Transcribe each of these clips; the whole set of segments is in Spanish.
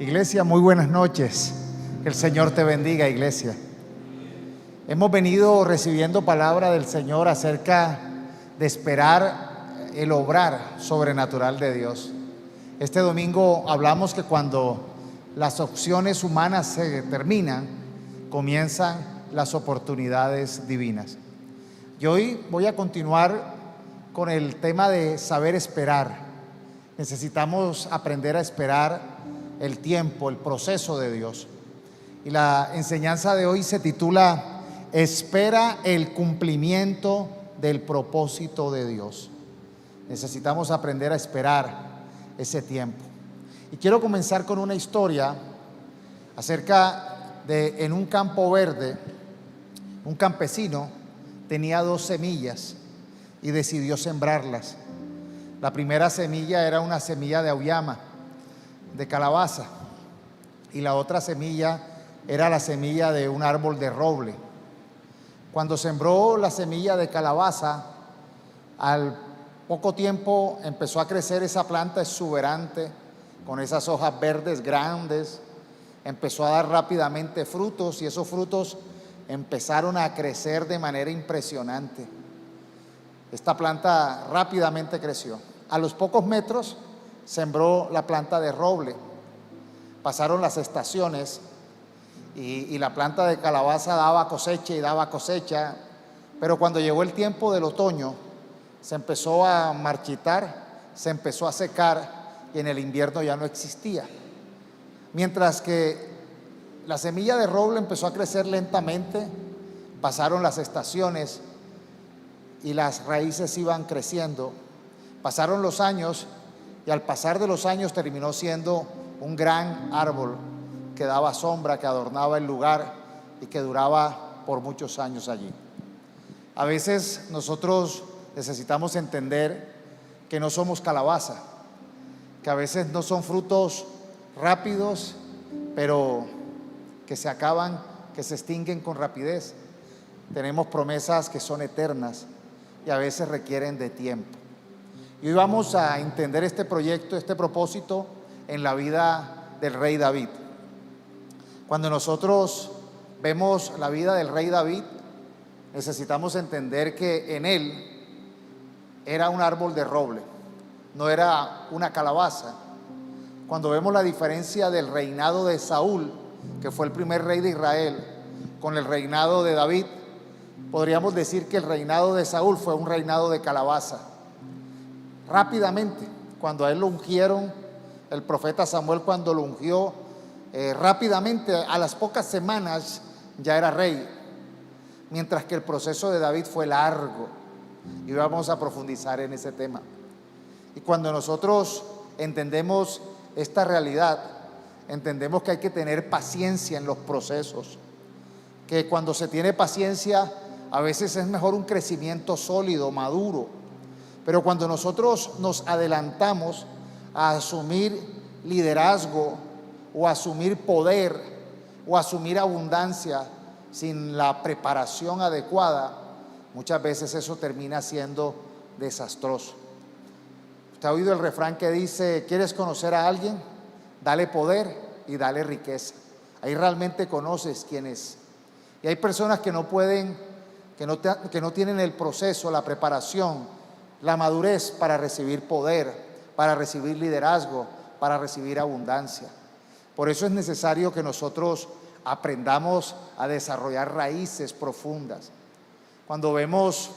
Iglesia, muy buenas noches. Que el Señor te bendiga, iglesia. Hemos venido recibiendo palabra del Señor acerca de esperar el obrar sobrenatural de Dios. Este domingo hablamos que cuando las opciones humanas se terminan, comienzan las oportunidades divinas. Y hoy voy a continuar con el tema de saber esperar. Necesitamos aprender a esperar el tiempo, el proceso de Dios. Y la enseñanza de hoy se titula Espera el cumplimiento del propósito de Dios. Necesitamos aprender a esperar ese tiempo. Y quiero comenzar con una historia acerca de en un campo verde, un campesino tenía 2 semillas y decidió sembrarlas. La primera semilla era una semilla de auyama, de calabaza, y la otra semilla era la semilla de un árbol de roble. Cuando sembró la semilla de calabaza, al poco tiempo empezó a crecer esa planta exuberante con esas hojas verdes grandes, empezó a dar rápidamente frutos y esos frutos empezaron a crecer de manera impresionante. Esta planta rápidamente creció. A los pocos metros sembró la planta de roble. Pasaron las estaciones y la planta de calabaza daba cosecha y daba cosecha, pero cuando llegó el tiempo del otoño se empezó a marchitar, se empezó a secar y en el invierno ya no existía. Mientras que la semilla de roble empezó a crecer lentamente, pasaron las estaciones y las raíces iban creciendo. Pasaron los años y al pasar de los años terminó siendo un gran árbol que daba sombra, que adornaba el lugar y que duraba por muchos años allí. A veces nosotros necesitamos entender que no somos calabaza, que a veces no son frutos rápidos, pero que se acaban, que se extinguen con rapidez. Tenemos promesas que son eternas y a veces requieren de tiempo. Y hoy vamos a entender este proyecto, este propósito en la vida del rey David. Cuando nosotros vemos la vida del rey David, necesitamos entender que en él era un árbol de roble, no era una calabaza. Cuando vemos la diferencia del reinado de Saúl, que fue el primer rey de Israel, con el reinado de David, podríamos decir que el reinado de Saúl fue un reinado de calabaza. Rápidamente, cuando a él lo ungieron, el profeta Samuel cuando lo ungió, rápidamente, a las pocas semanas ya era rey, mientras que el proceso de David fue largo, y vamos a profundizar en ese tema. Y cuando nosotros entendemos esta realidad, entendemos que hay que tener paciencia en los procesos, que cuando se tiene paciencia, a veces es mejor un crecimiento sólido, maduro. Pero cuando nosotros nos adelantamos a asumir liderazgo o asumir poder o asumir abundancia sin la preparación adecuada, muchas veces eso termina siendo desastroso. ¿Usted ha oído el refrán que dice: ¿quieres conocer a alguien? Dale poder y dale riqueza. Ahí realmente conoces quién es. Y hay personas que no pueden, que no tienen el proceso, la preparación, la madurez para recibir poder, para recibir liderazgo, para recibir abundancia. Por eso es necesario que nosotros aprendamos a desarrollar raíces profundas. Cuando vemos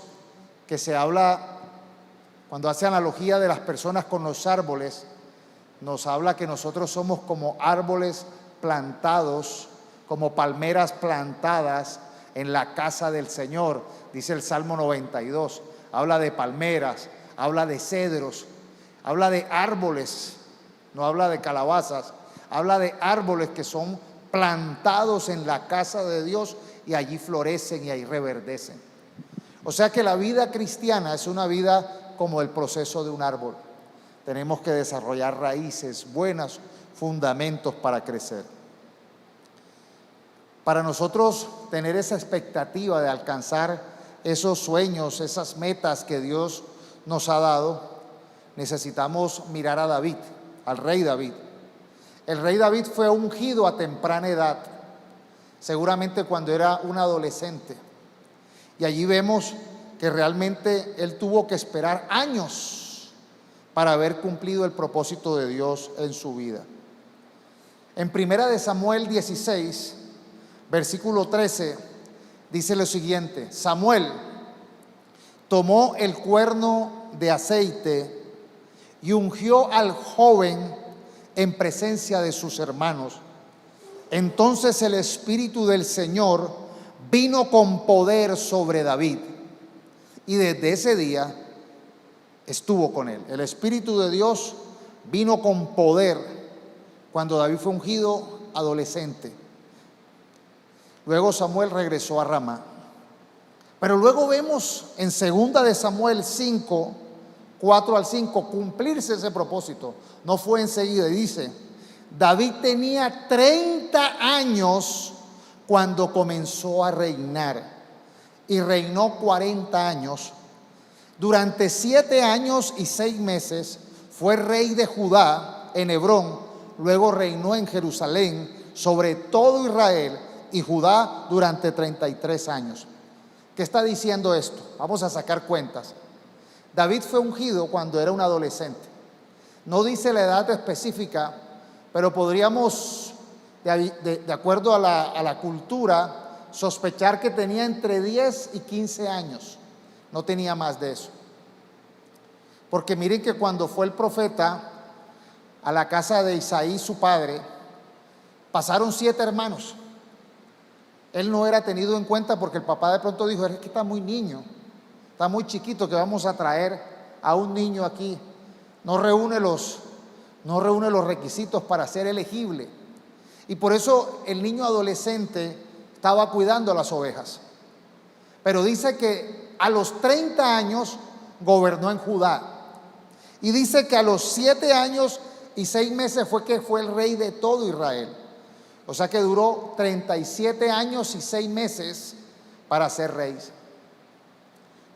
que se habla, cuando hace analogía de las personas con los árboles, nos habla que nosotros somos como árboles plantados, como palmeras plantadas en la casa del Señor, dice el Salmo 92. Habla de palmeras, habla de cedros, habla de árboles, no habla de calabazas, habla de árboles que son plantados en la casa de Dios y allí florecen y ahí reverdecen. O sea que la vida cristiana es una vida como el proceso de un árbol. Tenemos que desarrollar raíces buenas, fundamentos para crecer. Para nosotros tener esa expectativa de alcanzar esos sueños, esas metas que Dios nos ha dado, necesitamos mirar a David, al rey David. El rey David fue ungido a temprana edad, seguramente cuando era un adolescente. Y allí vemos que realmente él tuvo que esperar años para haber cumplido el propósito de Dios en su vida. En 1 Samuel 16, versículo 13, dice lo siguiente: Samuel tomó el cuerno de aceite y ungió al joven en presencia de sus hermanos. Entonces el Espíritu del Señor vino con poder sobre David, y desde ese día estuvo con él. El Espíritu de Dios vino con poder cuando David fue ungido adolescente. Luego Samuel regresó a Ramá. Pero luego vemos en 2 de Samuel 5, 4 al 5, cumplirse ese propósito. No fue enseguida. Y dice: David tenía 30 años cuando comenzó a reinar, y reinó 40 años. Durante 7 años y 6 meses fue rey de Judá en Hebrón. Luego reinó en Jerusalén sobre todo Israel y Judá durante 33 años. ¿Qué está diciendo esto? Vamos a sacar cuentas. David fue ungido cuando era un adolescente. No dice la edad específica, pero podríamos, de acuerdo a la cultura, sospechar que tenía entre 10 y 15 años. No tenía más de eso. Porque miren que cuando fue el profeta a la casa de Isaí, su padre, pasaron 7 hermanos. Él no era tenido en cuenta porque el papá de pronto dijo: es que está muy niño, está muy chiquito, que vamos a traer a un niño aquí. No reúne los requisitos para ser elegible. Y por eso el niño adolescente estaba cuidando las ovejas. Pero dice que a los 30 años gobernó en Judá. Y dice que a los 7 años y 6 meses fue que fue el rey de todo Israel. O sea que duró 37 años y 6 meses para ser rey.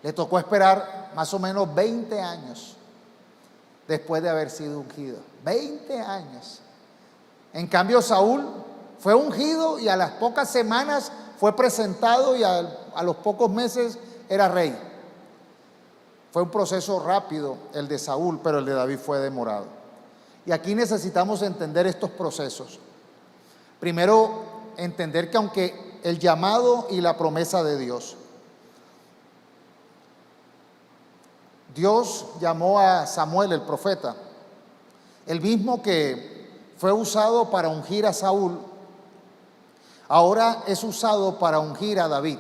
Le tocó esperar más o menos 20 años después de haber sido ungido. 20 años. En cambio, Saúl fue ungido y a las pocas semanas fue presentado, y a los pocos meses era rey. Fue un proceso rápido el de Saúl, pero el de David fue demorado. Y aquí necesitamos entender estos procesos. Primero, entender que aunque el llamado y la promesa de Dios llamó a Samuel el profeta, el mismo que fue usado para ungir a Saúl, ahora es usado para ungir a David.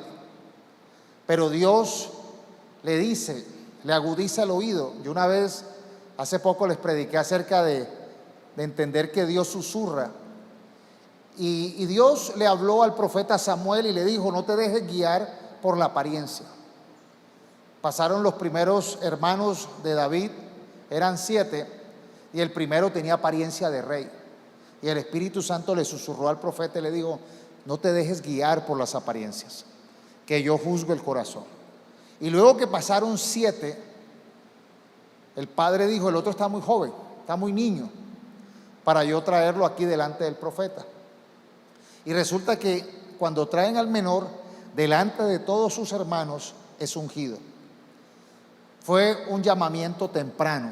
Pero Dios le dice, le agudiza el oído. Yo una vez, hace poco, les prediqué acerca de entender que Dios susurra. Y Dios le habló al profeta Samuel y le dijo: no te dejes guiar por la apariencia. Pasaron los primeros hermanos de David, eran 7, y el primero tenía apariencia de rey. Y el Espíritu Santo le susurró al profeta y le dijo: no te dejes guiar por las apariencias, que yo juzgo el corazón. Y luego que pasaron 7, el padre dijo: el otro está muy joven, está muy niño, para yo traerlo aquí delante del profeta. Y resulta que cuando traen al menor delante de todos sus hermanos, es ungido. Fue un llamamiento temprano,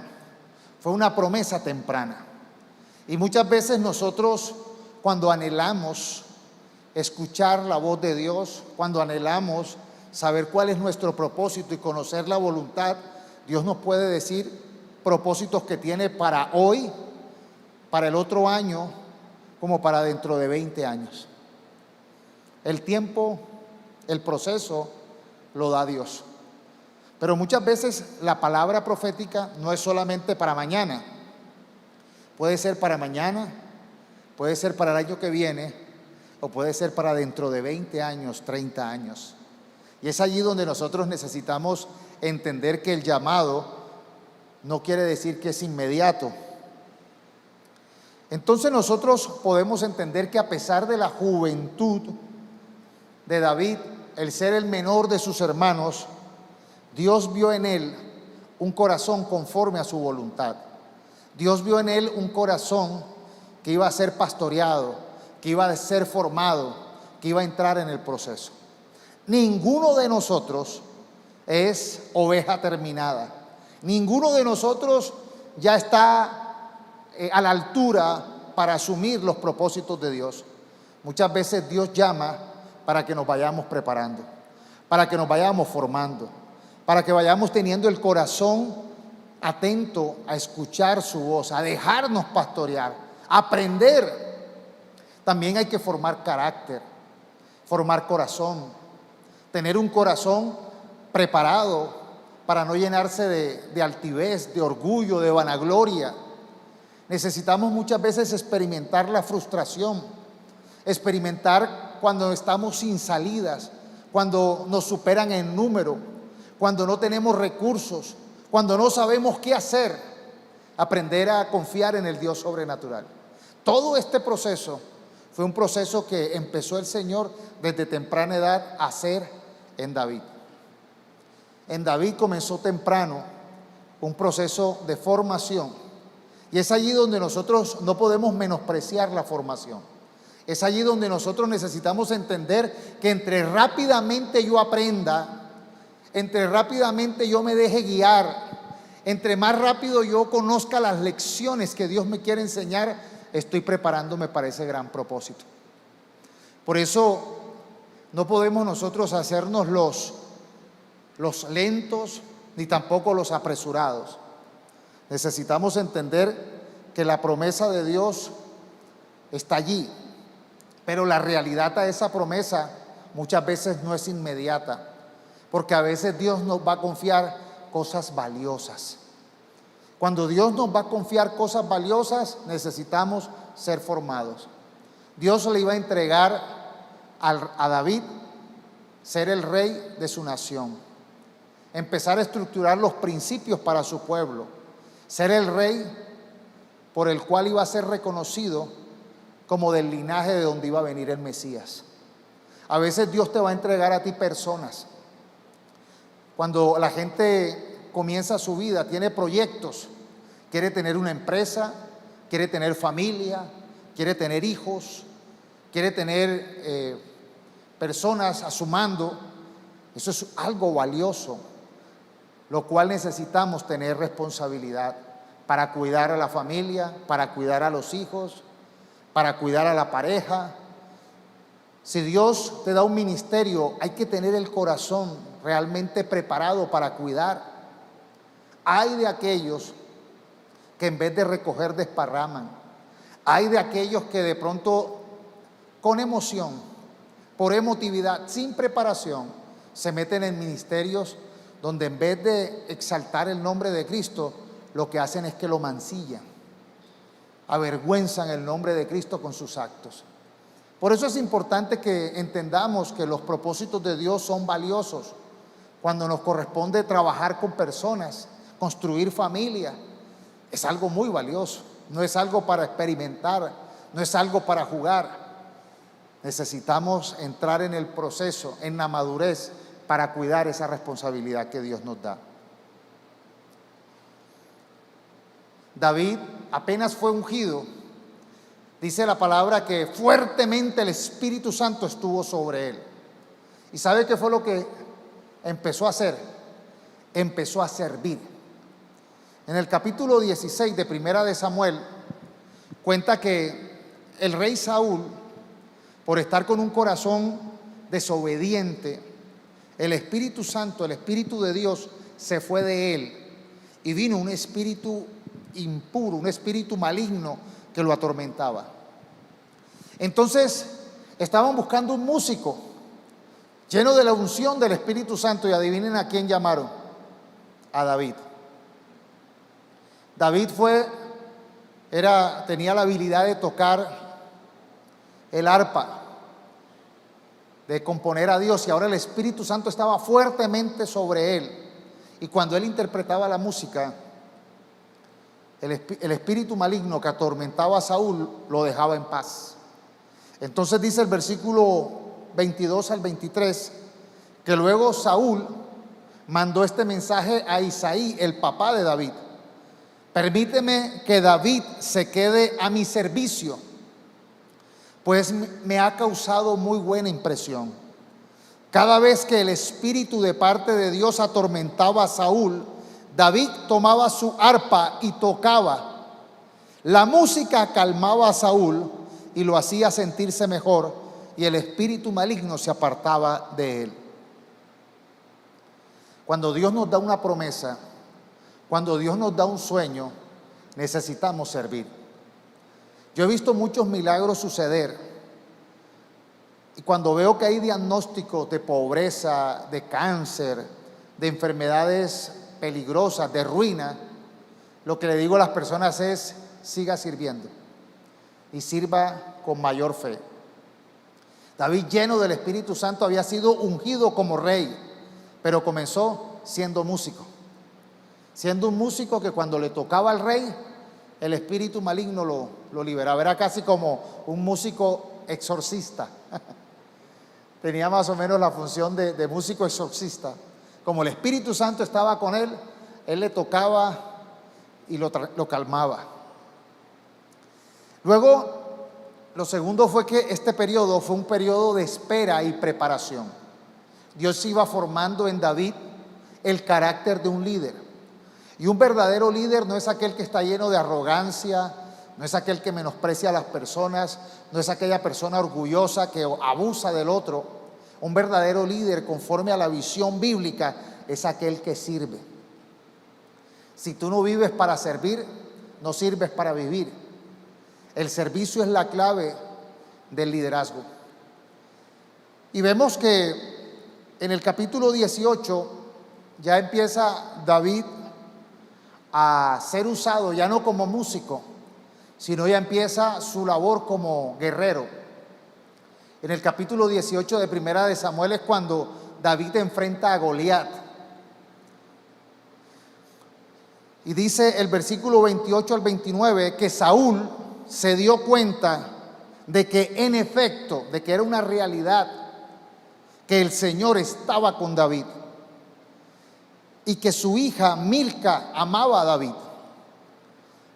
fue una promesa temprana. Y muchas veces nosotros, cuando anhelamos escuchar la voz de Dios, cuando anhelamos saber cuál es nuestro propósito y conocer la voluntad, Dios nos puede decir propósitos que tiene para hoy, para el otro año, como para dentro de 20 años. El tiempo, el proceso lo da Dios. Pero muchas veces la palabra profética no es solamente para mañana. Puede ser para mañana, puede ser para el año que viene, o puede ser para dentro de 20 años, 30 años. Y es allí donde nosotros necesitamos entender que el llamado no quiere decir que es inmediato. Entonces nosotros podemos entender que a pesar de la juventud de David, el ser el menor de sus hermanos, Dios vio en él un corazón conforme a su voluntad. Dios vio en él un corazón que iba a ser pastoreado, que iba a ser formado, que iba a entrar en el proceso. Ninguno de nosotros es oveja terminada. Ninguno de nosotros ya está a la altura para asumir los propósitos de Dios. Muchas veces Dios llama para que nos vayamos preparando, para que nos vayamos formando, para que vayamos teniendo el corazón atento a escuchar su voz, a dejarnos pastorear, a aprender. También hay que formar carácter, formar corazón, tener un corazón preparado para no llenarse de altivez, de orgullo, de vanagloria. Necesitamos muchas veces experimentar la frustración, experimentar cuando estamos sin salidas, cuando nos superan en número, cuando no tenemos recursos, cuando no sabemos qué hacer, aprender a confiar en el Dios sobrenatural. Todo este proceso fue un proceso que empezó el Señor desde temprana edad a hacer en David. En David comenzó temprano un proceso de formación, y es allí donde nosotros no podemos menospreciar la formación. Es allí donde nosotros necesitamos entender que entre rápidamente yo aprenda, entre rápidamente yo me deje guiar, entre más rápido yo conozca las lecciones que Dios me quiere enseñar, estoy preparándome para ese gran propósito. Por eso no podemos nosotros hacernos los lentos ni tampoco los apresurados. Necesitamos entender que la promesa de Dios está allí, pero la realidad a esa promesa muchas veces no es inmediata, porque a veces Dios nos va a confiar cosas valiosas. Cuando Dios nos va a confiar cosas valiosas, necesitamos ser formados. Dios le iba a entregar a David ser el rey de su nación, empezar a estructurar los principios para su pueblo, ser el rey por el cual iba a ser reconocido como del linaje de donde iba a venir el Mesías. A veces Dios te va a entregar a ti personas. Cuando la gente comienza su vida, tiene proyectos, quiere tener una empresa, quiere tener familia, quiere tener hijos, quiere tener personas a su mando. Eso es algo valioso, lo cual necesitamos tener responsabilidad para cuidar a la familia, para cuidar a los hijos, para cuidar a la pareja. Si Dios te da un ministerio, hay que tener el corazón realmente preparado para cuidar. Hay de aquellos que en vez de recoger desparraman. Hay de aquellos que de pronto con emoción, por emotividad, sin preparación, se meten en ministerios donde en vez de exaltar el nombre de Cristo, lo que hacen es que lo mancillan, avergüenzan el nombre de Cristo con sus actos. Por eso es importante que entendamos que los propósitos de Dios son valiosos. Cuando nos corresponde trabajar con personas, construir familia, es algo muy valioso. No es algo para experimentar, no es algo para jugar. Necesitamos entrar en el proceso, en la madurez, para cuidar esa responsabilidad que Dios nos da. David apenas fue ungido, dice la palabra que fuertemente el Espíritu Santo estuvo sobre él. ¿Y sabe qué fue lo que empezó a hacer? Empezó a servir. En el capítulo 16 de Primera de Samuel cuenta que el rey Saúl, por estar con un corazón desobediente, el Espíritu Santo, el Espíritu de Dios se fue de él y vino un espíritu impuro, un espíritu maligno que lo atormentaba. Entonces estaban buscando un músico lleno de la unción del Espíritu Santo, y adivinen a quién llamaron: a David. David tenía la habilidad de tocar el arpa, de componer a Dios, y ahora el Espíritu Santo estaba fuertemente sobre él, y cuando él interpretaba la música, el espíritu maligno que atormentaba a Saúl lo dejaba en paz. Entonces dice el versículo 22 al 23 que luego Saúl mandó este mensaje a Isaí, el papá de David, permíteme que David se quede a mi servicio, pues me ha causado muy buena impresión. Cada vez que el espíritu de parte de Dios atormentaba a Saúl, David tomaba su arpa y tocaba. La música calmaba a Saúl y lo hacía sentirse mejor, y el espíritu maligno se apartaba de él. Cuando Dios nos da una promesa, cuando Dios nos da un sueño, necesitamos servir. Yo he visto muchos milagros suceder, y cuando veo que hay diagnósticos de pobreza, de cáncer, de enfermedades peligrosas, de ruina, lo que le digo a las personas es: siga sirviendo y sirva con mayor fe. David, lleno del Espíritu Santo, había sido ungido como rey, pero comenzó siendo músico. Siendo un músico que cuando le tocaba al rey, el espíritu maligno lo liberaba. Era casi como un músico exorcista. Tenía más o menos la función de músico exorcista. Como el Espíritu Santo estaba con él, él le tocaba y lo calmaba. Luego, lo segundo fue que este periodo fue un periodo de espera y preparación. Dios iba formando en David el carácter de un líder. Y un verdadero líder no es aquel que está lleno de arrogancia, no es aquel que menosprecia a las personas, no es aquella persona orgullosa que abusa del otro. Un verdadero líder, conforme a la visión bíblica, es aquel que sirve. Si tú no vives para servir, no sirves para vivir. El servicio es la clave del liderazgo. Y vemos que en el capítulo 18 ya empieza David a ser usado, ya no como músico, sino ya empieza su labor como guerrero. En el capítulo 18 de Primera de Samuel es cuando David enfrenta a Goliat. Y dice el versículo 28 al 29 que Saúl se dio cuenta de que en efecto, de que era una realidad, que el Señor estaba con David y que su hija Milca amaba a David.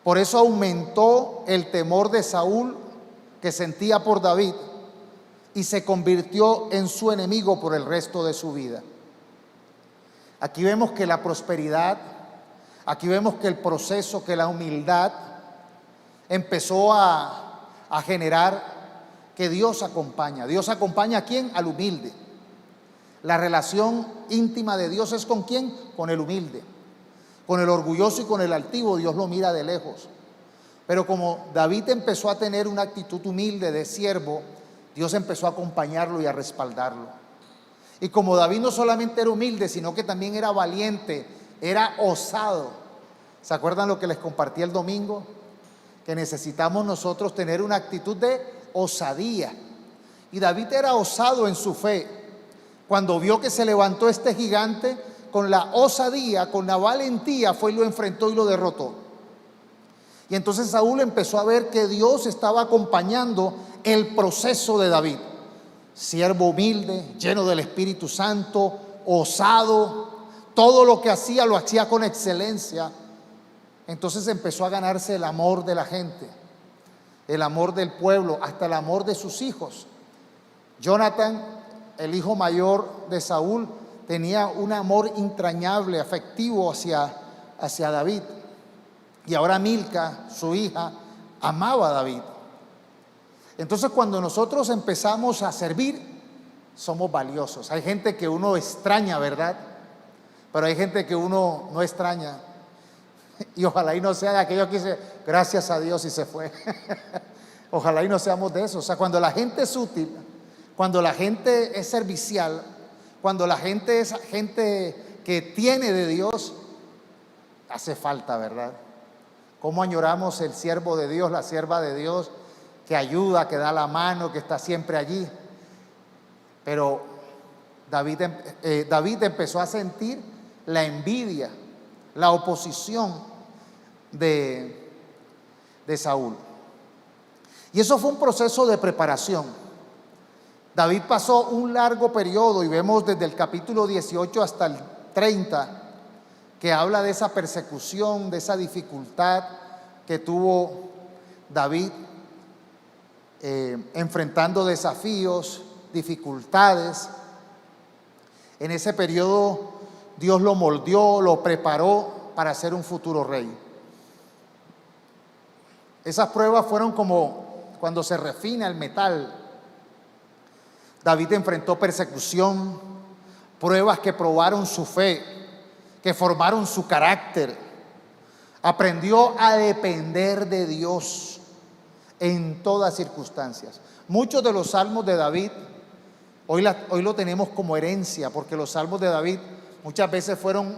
Por eso aumentó el temor de Saúl que sentía por David y se convirtió en su enemigo por el resto de su vida. Aquí vemos que la prosperidad, aquí vemos que el proceso, que la humildad empezó a generar que Dios acompaña. ¿Dios acompaña a quién? Al humilde. La relación íntima de Dios es ¿con quién? Con el humilde. Con el orgulloso y con el altivo Dios lo mira de lejos. Pero como David empezó a tener una actitud humilde de siervo, Dios empezó a acompañarlo y a respaldarlo. Y como David no solamente era humilde, sino que también era valiente, era osado. ¿Se acuerdan lo que les compartí el domingo? Que necesitamos nosotros tener una actitud de osadía. Y David era osado en su fe. Cuando vio que se levantó este gigante, con la osadía, con la valentía, fue y lo enfrentó y lo derrotó. Y entonces Saúl empezó a ver que Dios estaba acompañando el proceso de David. Siervo humilde, lleno del Espíritu Santo, osado, todo lo que hacía lo hacía con excelencia. Entonces empezó a ganarse el amor de la gente, el amor del pueblo, hasta el amor de sus hijos. Jonatán, el hijo mayor de Saúl, tenía un amor entrañable, afectivo hacia David. Y ahora Milca, su hija, amaba a David. Entonces cuando nosotros empezamos a servir, somos valiosos. Hay gente que uno extraña, ¿verdad? Pero hay gente que uno no extraña. Y ojalá y no sea de aquellos que dice, gracias a Dios y se fue. Ojalá y no seamos de eso. O sea, cuando la gente es útil, cuando la gente es servicial, cuando la gente es gente que tiene de Dios, hace falta, ¿verdad? Cómo añoramos el siervo de Dios, la sierva de Dios, que ayuda, que da la mano, que está siempre allí. Pero David empezó a sentir la envidia, la oposición de Saúl. Y eso fue un proceso de preparación. David pasó un largo periodo, y vemos desde el capítulo 18 hasta el 30, que habla de esa persecución, de esa dificultad que tuvo David, enfrentando desafíos, dificultades. En ese periodo Dios lo moldeó, lo preparó para ser un futuro rey. Esas pruebas fueron como cuando se refina el metal. David enfrentó persecución, pruebas que probaron su fe, que formaron su carácter. Aprendió a depender de Dios en todas circunstancias. Muchos de los salmos de David hoy lo tenemos como herencia, porque los salmos de David muchas veces fueron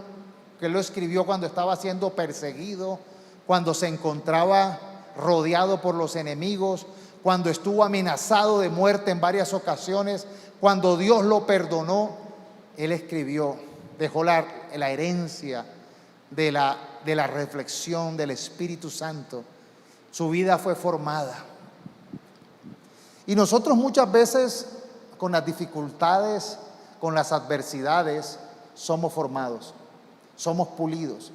que él lo escribió cuando estaba siendo perseguido, cuando se encontraba rodeado por los enemigos, cuando estuvo amenazado de muerte en varias ocasiones, cuando Dios lo perdonó. Él escribió, dejó la herencia de la reflexión del Espíritu Santo. Su vida fue formada. Y nosotros muchas veces, con las dificultades, con las adversidades, somos formados, somos pulidos.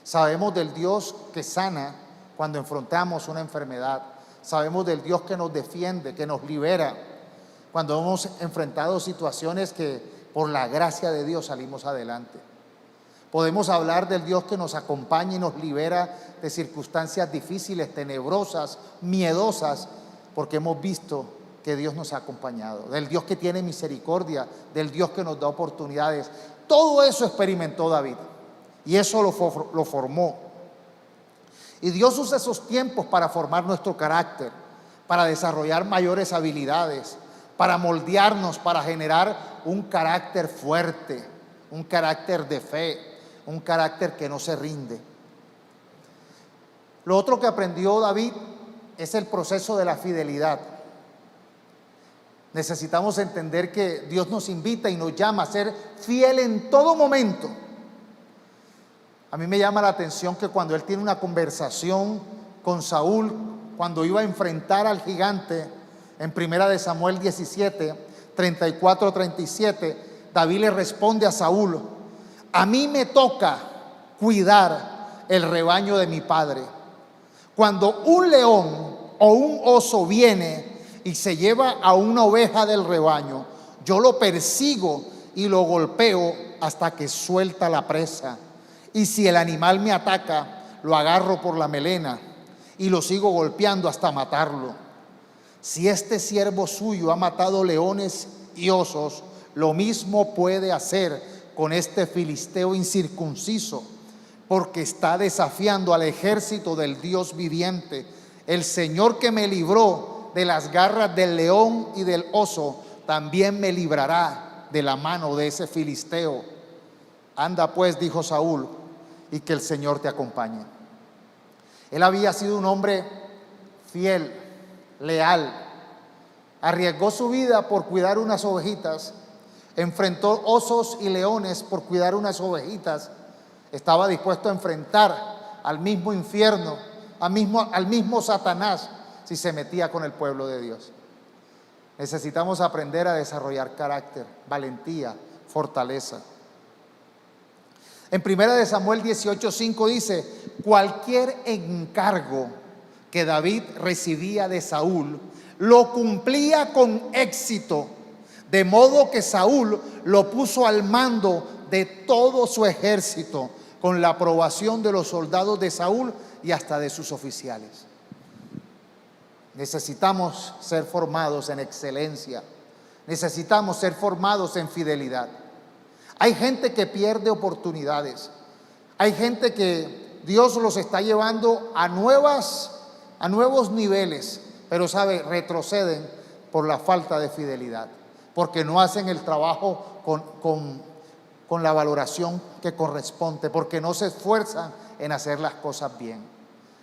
Sabemos del Dios que sana cuando enfrentamos una enfermedad. Sabemos del Dios que nos defiende, que nos libera cuando hemos enfrentado situaciones que por la gracia de Dios salimos adelante. Podemos hablar del Dios que nos acompaña y nos libera de circunstancias difíciles, tenebrosas, miedosas, porque hemos visto que Dios nos ha acompañado, del Dios que tiene misericordia, del Dios que nos da oportunidades. Todo eso experimentó David y eso lo formó. Y Dios usa esos tiempos para formar nuestro carácter, para desarrollar mayores habilidades, para moldearnos, para generar un carácter fuerte, un carácter de fe, un carácter que no se rinde. Lo otro que aprendió David es el proceso de la fidelidad. Necesitamos entender que Dios nos invita y nos llama a ser fiel en todo momento. A mí me llama la atención que cuando él tiene una conversación con Saúl, cuando iba a enfrentar al gigante, en 1 Samuel 17, 34-37, David le responde a Saúl: a mí me toca cuidar el rebaño de mi padre. Cuando un león o un oso viene y se lleva a una oveja del rebaño, yo lo persigo y lo golpeo hasta que suelta la presa. Y si el animal me ataca, lo agarro por la melena y lo sigo golpeando hasta matarlo. Si este siervo suyo ha matado leones y osos, lo mismo puede hacer con este filisteo incircunciso, porque está desafiando al ejército del Dios viviente. El Señor que me libró de las garras del león y del oso, también me librará de la mano de ese filisteo. Anda pues, dijo Saúl, y que el Señor te acompañe. Él había sido un hombre fiel, leal, arriesgó su vida por cuidar unas ovejitas, enfrentó osos y leones por cuidar unas ovejitas, estaba dispuesto a enfrentar al mismo infierno, al mismo Satanás, si se metía con el pueblo de Dios. Necesitamos aprender a desarrollar carácter, valentía, fortaleza. En 1 Samuel 18:5 dice: cualquier encargo que David recibía de Saúl, lo cumplía con éxito, de modo que Saúl lo puso al mando de todo su ejército, con la aprobación de los soldados de Saúl y hasta de sus oficiales. Necesitamos ser formados en excelencia, necesitamos ser formados en fidelidad. Hay gente que pierde oportunidades, hay gente que Dios los está llevando a nuevos niveles, pero retroceden por la falta de fidelidad, porque no hacen el trabajo con la valoración que corresponde, porque no se esfuerzan en hacer las cosas bien.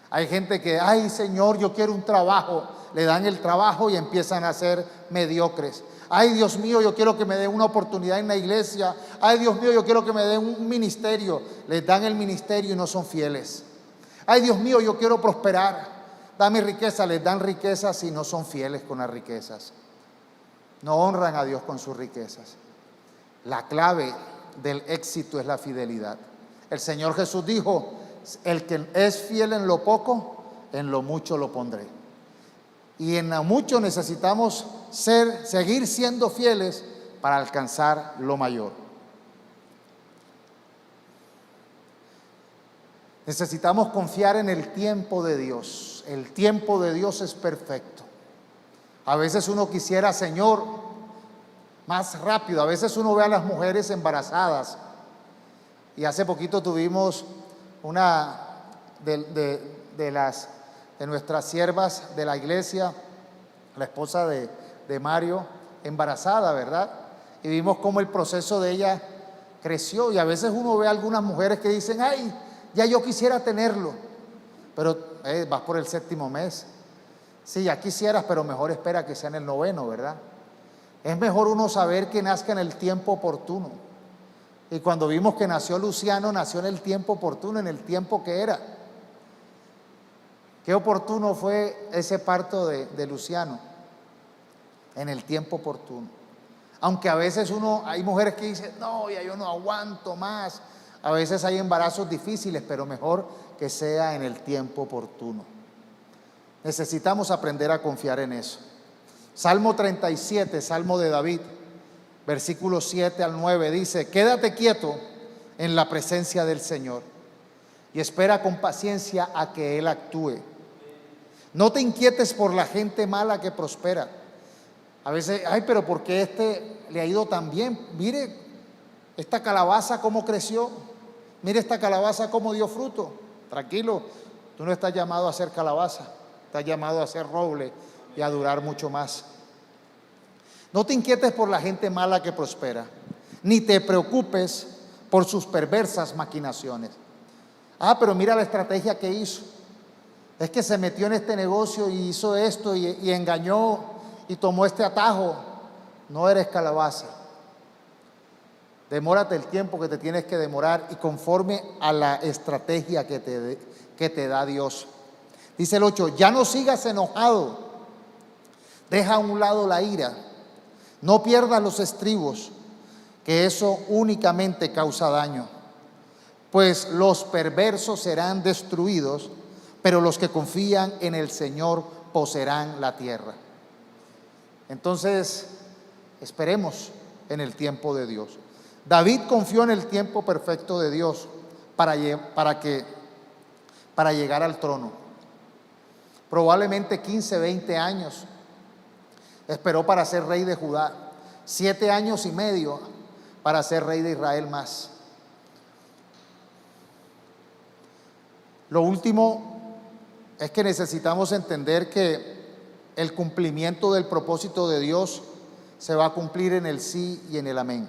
Hay gente que, ay Señor, yo quiero un trabajo, le dan el trabajo y empiezan a ser mediocres. Ay Dios mío, yo quiero que me den una oportunidad en la iglesia. Ay Dios mío, yo quiero que me den un ministerio. Les dan el ministerio y no son fieles. Ay Dios mío, yo quiero prosperar, dame riqueza. Les dan riquezas y no son fieles con las riquezas. No honran a Dios con sus riquezas. La clave del éxito es la fidelidad. El Señor Jesús dijo: el que es fiel en lo poco, en lo mucho lo pondré. Y en lo mucho necesitamos seguir siendo fieles para alcanzar lo mayor. Necesitamos confiar en el tiempo de Dios. El tiempo de Dios es perfecto. A veces uno quisiera, Señor, más rápido. A veces uno ve a las mujeres embarazadas. Y hace poquito tuvimos una de nuestras siervas de la iglesia, la esposa de Mario, embarazada, ¿verdad? Y vimos cómo el proceso de ella creció. Y a veces uno ve a algunas mujeres que dicen: ay, ya yo quisiera tenerlo, pero vas por el 7º mes. Sí, ya quisieras, pero mejor espera que sea en el 9º, ¿verdad? Es mejor uno saber que nazca en el tiempo oportuno. Y cuando vimos que nació Luciano, nació en el tiempo oportuno, en el tiempo que era. Qué oportuno fue ese parto de Luciano, en el tiempo oportuno. Aunque a veces hay mujeres que dicen: no, ya yo no aguanto más. A veces hay embarazos difíciles, pero mejor que sea en el tiempo oportuno. Necesitamos aprender a confiar en eso. Salmo 37, Salmo de David, versículos 7 al 9, dice: quédate quieto en la presencia del Señor y espera con paciencia a que Él actúe. No te inquietes por la gente mala que prospera. A veces, ay, pero ¿por qué le ha ido tan bien? Mire esta calabaza cómo creció. Mire esta calabaza cómo dio fruto. Tranquilo, tú no estás llamado a ser calabaza, estás llamado a ser roble y a durar mucho más. No te inquietes por la gente mala que prospera, ni te preocupes por sus perversas maquinaciones. Ah, pero mira la estrategia que hizo. Es que se metió en este negocio y hizo esto y engañó y tomó este atajo. No eres calabaza. Demórate el tiempo que te tienes que demorar y conforme a la estrategia que te da Dios. Dice el 8, ya no sigas enojado, deja a un lado la ira, no pierdas los estribos, que eso únicamente causa daño. Pues los perversos serán destruidos, pero los que confían en el Señor poseerán la tierra. Entonces, esperemos en el tiempo de Dios. David confió en el tiempo perfecto de Dios para llegar al trono. Probablemente 15, 20 años esperó para ser rey de Judá, 7 años y medio para ser rey de Israel más. Lo último es que necesitamos entender que el cumplimiento del propósito de Dios se va a cumplir en el sí y en el amén.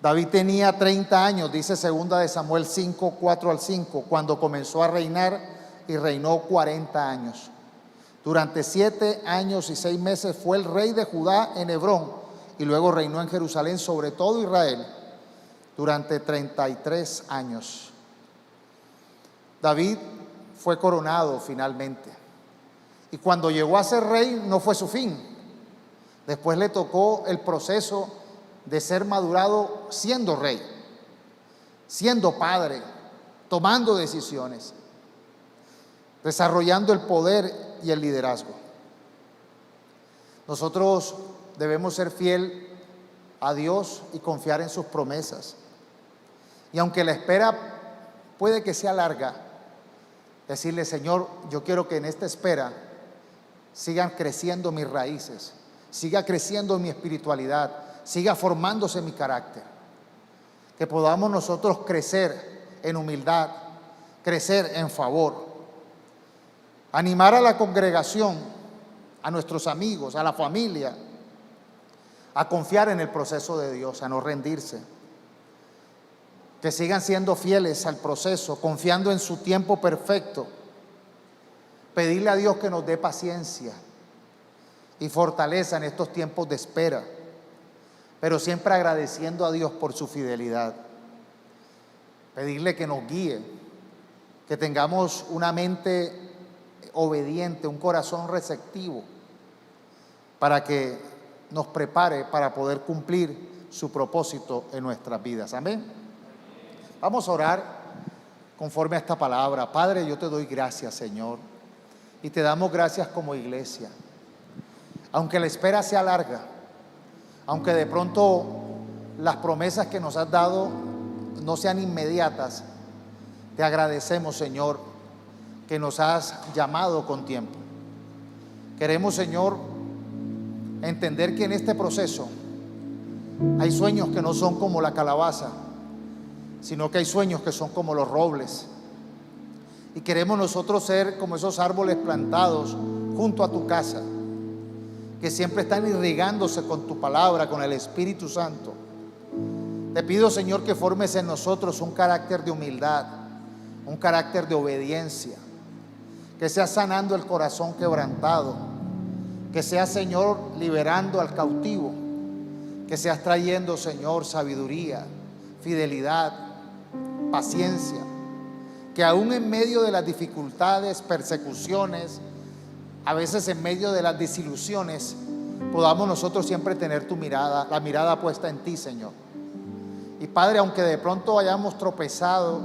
David tenía 30 años, dice 2 de Samuel 5, 4 al 5, cuando comenzó a reinar, y reinó 40 años. Durante 7 años y 6 meses fue el rey de Judá en Hebrón, y luego reinó en Jerusalén sobre todo Israel durante 33 años. David fue coronado finalmente, y cuando llegó a ser rey no fue su fin. Después le tocó el proceso de ser madurado siendo rey, siendo padre, tomando decisiones, desarrollando el poder y el liderazgo. Nosotros debemos ser fiel a Dios y confiar en sus promesas. Y aunque la espera puede que sea larga, decirle: Señor, yo quiero que en esta espera sigan creciendo mis raíces, siga creciendo mi espiritualidad, siga formándose mi carácter. Que podamos nosotros crecer en humildad, crecer en favor. Animar a la congregación, a nuestros amigos, a la familia, a confiar en el proceso de Dios, a no rendirse. Que sigan siendo fieles al proceso, confiando en su tiempo perfecto. Pedirle a Dios que nos dé paciencia y fortaleza en estos tiempos de espera, pero siempre agradeciendo a Dios por su fidelidad. Pedirle que nos guíe, que tengamos una mente obediente, un corazón receptivo, para que nos prepare para poder cumplir su propósito en nuestras vidas. Amén. Vamos a orar conforme a esta palabra. Padre, yo te doy gracias, Señor, y te damos gracias como iglesia. Aunque la espera sea larga, aunque de pronto las promesas que nos has dado no sean inmediatas, te agradecemos, Señor, que nos has llamado con tiempo. Queremos, Señor, entender que en este proceso hay sueños que no son como la calabaza, sino que hay sueños que son como los robles. Y queremos nosotros ser como esos árboles plantados junto a tu casa, que siempre están irrigándose con tu palabra, con el Espíritu Santo. Te pido, Señor, que formes en nosotros un carácter de humildad, un carácter de obediencia, que seas sanando el corazón quebrantado, que seas, Señor, liberando al cautivo, que seas trayendo, Señor, sabiduría, fidelidad, paciencia, que aún en medio de las dificultades, persecuciones, a veces en medio de las desilusiones, podamos nosotros siempre tener tu mirada, la mirada puesta en ti, Señor. Y Padre, aunque de pronto hayamos tropezado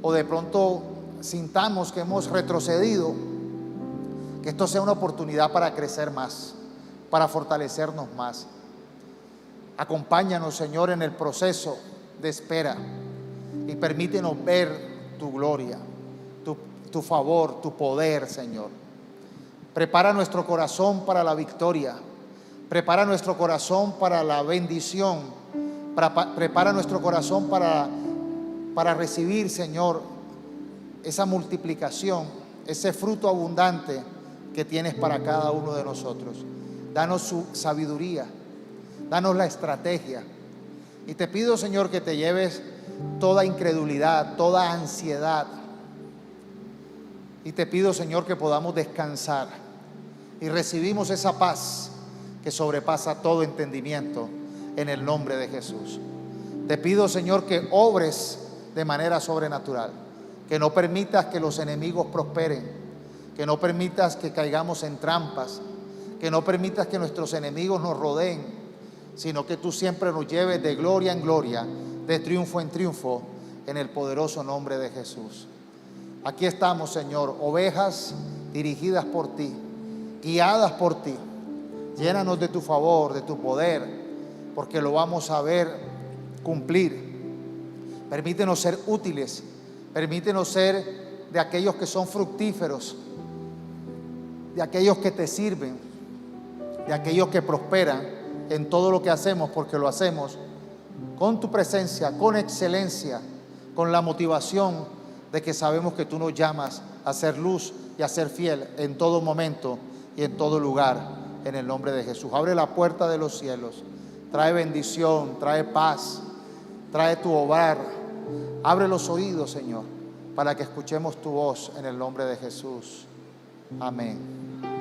o de pronto sintamos que hemos retrocedido, que esto sea una oportunidad para crecer más, para fortalecernos más. Acompáñanos, Señor, en el proceso de espera y permítenos ver tu gloria, tu favor, tu poder, Señor. Prepara nuestro corazón para la victoria, prepara nuestro corazón para la bendición, prepara nuestro corazón para recibir, Señor, esa multiplicación, ese fruto abundante que tienes para cada uno de nosotros. Danos su sabiduría, danos la estrategia. Y te pido, Señor, que te lleves toda incredulidad, toda ansiedad. Y te pido, Señor, que podamos descansar y recibimos esa paz que sobrepasa todo entendimiento en el nombre de Jesús. Te pido, Señor, que obres de manera sobrenatural, que no permitas que los enemigos prosperen, que no permitas que caigamos en trampas, que no permitas que nuestros enemigos nos rodeen, sino que tú siempre nos lleves de gloria en gloria, de triunfo en triunfo, en el poderoso nombre de Jesús. Aquí estamos, Señor, ovejas dirigidas por ti, guiadas por ti. Llénanos de tu favor, de tu poder, porque lo vamos a ver cumplir. Permítenos ser útiles, permítenos ser de aquellos que son fructíferos, de aquellos que te sirven, de aquellos que prosperan en todo lo que hacemos, porque lo hacemos con tu presencia, con excelencia, con la motivación de que sabemos que tú nos llamas a ser luz y a ser fiel en todo momento y en todo lugar, en el nombre de Jesús. Abre la puerta de los cielos, trae bendición, trae paz, trae tu obrar. Abre los oídos, Señor, para que escuchemos tu voz en el nombre de Jesús. Amén.